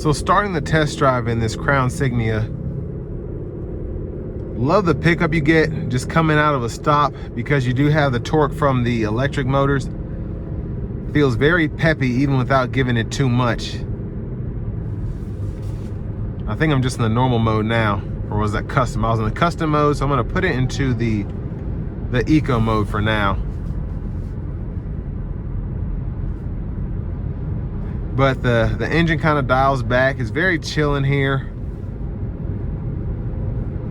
So starting the test drive in this Crown Signia, love the pickup you get just coming out of a stop because you do have the torque from the electric motors. Feels very peppy even without giving it too much. I think I'm just in the normal mode now, or was that custom? I was in the custom mode, so I'm gonna put it into the eco mode for now. But the engine kind of dials back. It's very chill in here.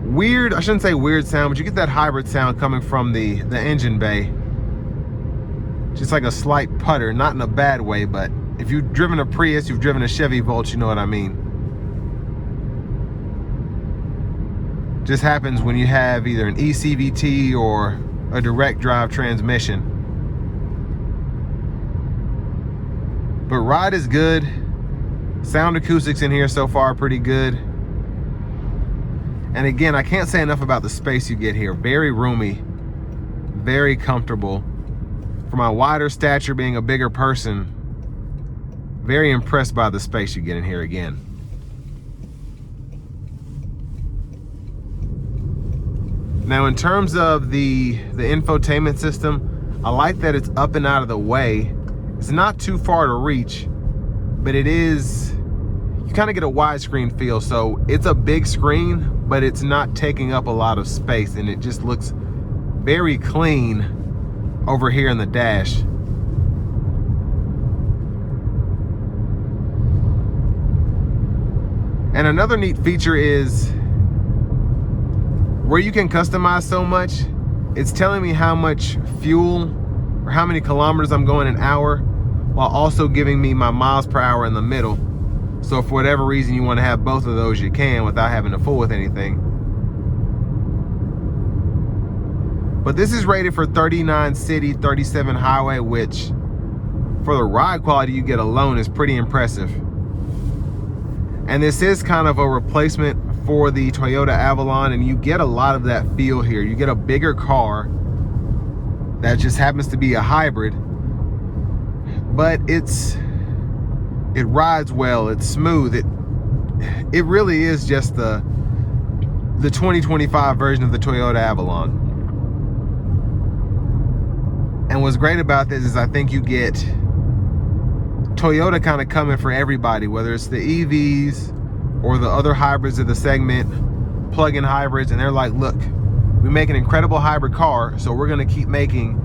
Weird, I shouldn't say weird sound, but you get that hybrid sound coming from the engine bay. Just like a slight putter, not in a bad way, but if you've driven a Prius, you've driven a Chevy Volt, you know what I mean. Just happens when you have either an eCVT or a direct drive transmission. But ride is good. Sound acoustics in here so far are pretty good. And again, I can't say enough about the space you get here. Very roomy, very comfortable. For my wider stature, being a bigger person, very impressed by the space you get in here again. Now in terms of the infotainment system, I like that it's up and out of the way. It's not too far to reach, but it is, you kind of get a widescreen feel. So it's a big screen, but it's not taking up a lot of space, and it just looks very clean over here in the dash. And another neat feature is where you can customize so much, it's telling me how much fuel or how many kilometers I'm going an hour, while also giving me my miles per hour in the middle. So for whatever reason you want to have both of those, you can without having to fool with anything. But this is rated for 39 city, 37 highway, which for the ride quality you get alone is pretty impressive. And this is kind of a replacement for the Toyota Avalon, and you get a lot of that feel here. You get a bigger car that just happens to be a hybrid, but it rides well, it's smooth. It really is just the 2025 version of the Toyota Avalon. And what's great about this is I think you get Toyota kind of coming for everybody, whether it's the EVs or the other hybrids of the segment, plug-in hybrids, and they're like, look, we make an incredible hybrid car, so we're gonna keep making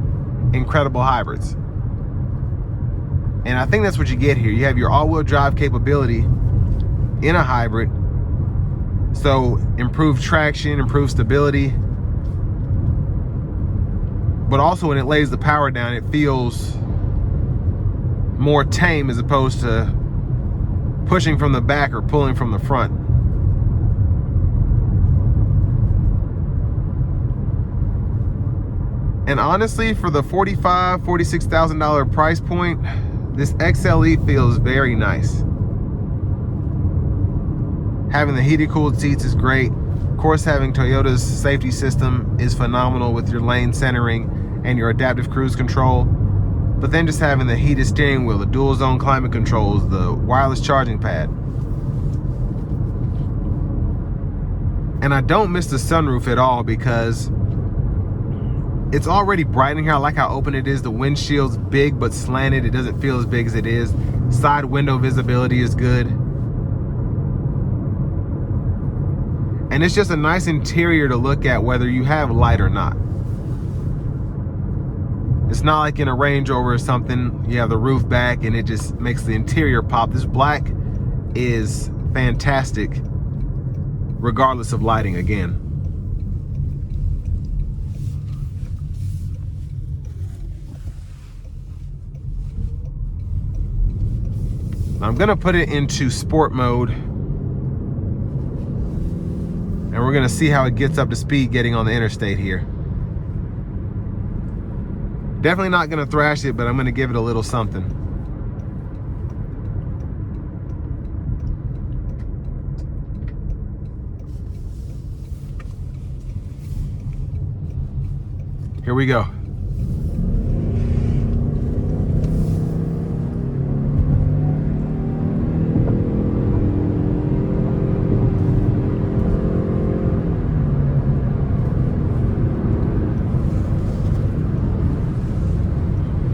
incredible hybrids. And I think that's what you get here. You have your all-wheel drive capability in a hybrid, so improved traction, improved stability, but also when it lays the power down, it feels more tame as opposed to pushing from the back or pulling from the front. And honestly, for the $45,000, $46,000 price point, this XLE feels very nice. Having the heated cooled seats is great. Of course, having Toyota's safety system is phenomenal with your lane centering and your adaptive cruise control. But then just having the heated steering wheel, the dual zone climate controls, the wireless charging pad. And I don't miss the sunroof at all because it's already bright in here. I like how open it is. The windshield's big but slanted. It doesn't feel as big as it is. Side window visibility is good. And it's just a nice interior to look at whether you have light or not. It's not like in a Range Rover or something, you have the roof back and it just makes the interior pop. This black is fantastic regardless of lighting again. I'm gonna put it into sport mode and we're gonna see how it gets up to speed getting on the interstate here. Definitely not gonna thrash it, but I'm gonna give it a little something. Here we go.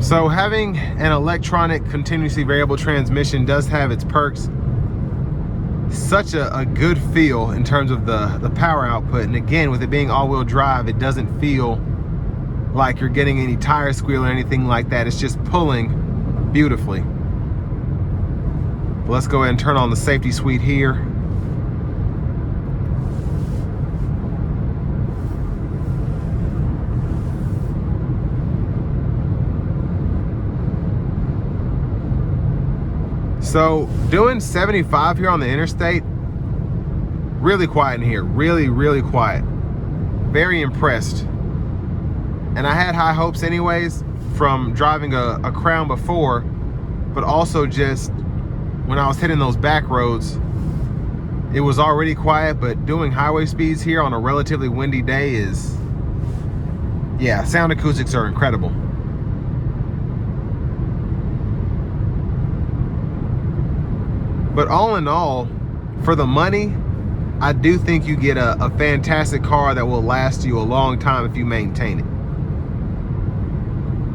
So having an electronic continuously variable transmission does have its perks. Such a good feel in terms of the power output, and again, with it being all-wheel drive, it doesn't feel like you're getting any tire squeal or anything like that. It's just pulling beautifully. But let's go ahead and turn on the safety suite here. So doing 75 here on the interstate, really quiet in here, really quiet. Very impressed. And I had high hopes anyways from driving a Crown before, but also just when I was hitting those back roads, it was already quiet, but doing highway speeds here on a relatively windy day is, yeah, sound acoustics are incredible. But all in all, for the money, I do think you get a fantastic car that will last you a long time if you maintain it.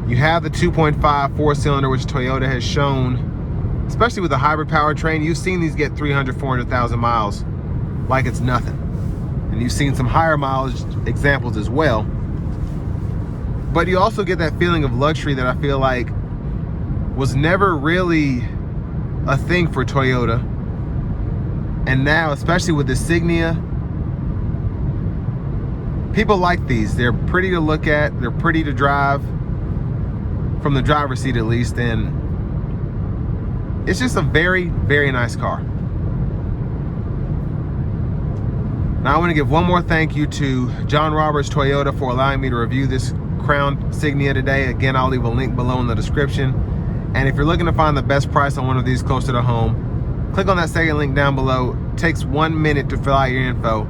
You have the 2.5 four-cylinder, which Toyota has shown, especially with the hybrid powertrain, you've seen these get 300, 400,000 miles like it's nothing. And you've seen some higher mileage examples as well. But you also get that feeling of luxury that I feel like was never really a thing for Toyota. And now, especially with the Signia, people like these. They're pretty to look at, they're pretty to drive, from the driver's seat at least, and it's just a very nice car. Now I want to give one more thank you to John Roberts Toyota for allowing me to review this Crown Signia today. Again, I'll leave a link below in the description. And if you're looking to find the best price on one of these closer to home, click on that second link down below. It takes 1 minute to fill out your info,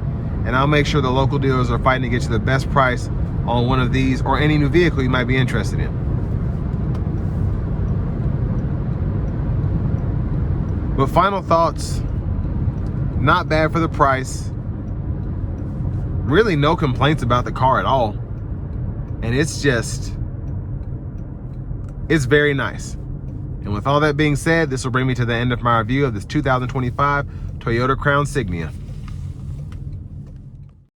and I'll make sure the local dealers are fighting to get you the best price on one of these or any new vehicle you might be interested in. But final thoughts, not bad for the price. Really no complaints about the car at all. And it's very nice. And with all that being said, this will bring me to the end of my review of this 2025 Toyota Crown Signia.